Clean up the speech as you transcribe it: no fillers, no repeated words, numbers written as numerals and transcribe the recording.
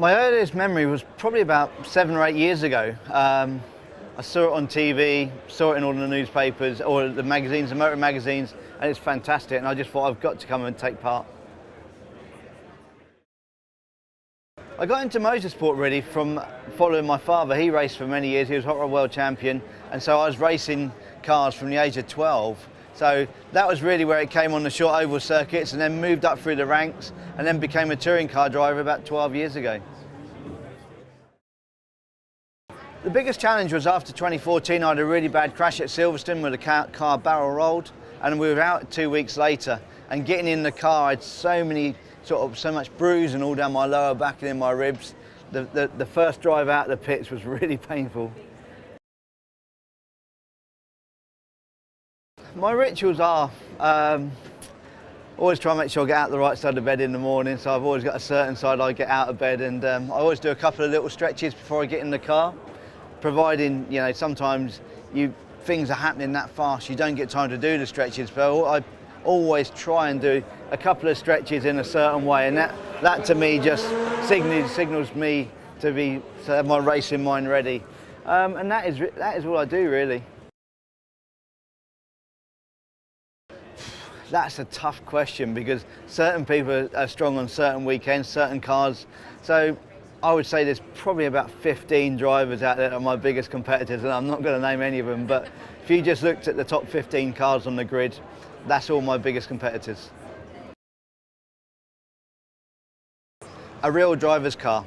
My earliest memory was probably about 7 or 8 years ago. I saw it on TV, saw it in all the newspapers, or the magazines, the motor magazines, and it's fantastic, and I just thought I've got to come and take part. I got into motorsport really from following my father. He raced for many years, he was Hot Rod World Champion, and so I was racing cars from the age of 12. So that was really where it came on the short oval circuits, and then moved up through the ranks, and then became a touring car driver about 12 years ago. The biggest challenge was after 2014, I had a really bad crash at Silverstone where the car barrel rolled, and we were out 2 weeks later. And getting in the car, I had so much bruising all down my lower back and in my ribs. The first drive out of the pits was really painful. My rituals are always try and make sure I get out the right side of bed in the morning, so I've always got a certain side I get out of bed, and I always do a couple of little stretches before I get in the car, providing, you know, sometimes things are happening that fast you don't get time to do the stretches, but I always try and do a couple of stretches in a certain way, and that to me just signals me to have my racing mind ready, and that is all I do really. That's a tough question because certain people are strong on certain weekends, certain cars. So I would say there's probably about 15 drivers out there that are my biggest competitors, and I'm not going to name any of them, but if you just looked at the top 15 cars on the grid, that's all my biggest competitors. A real driver's car.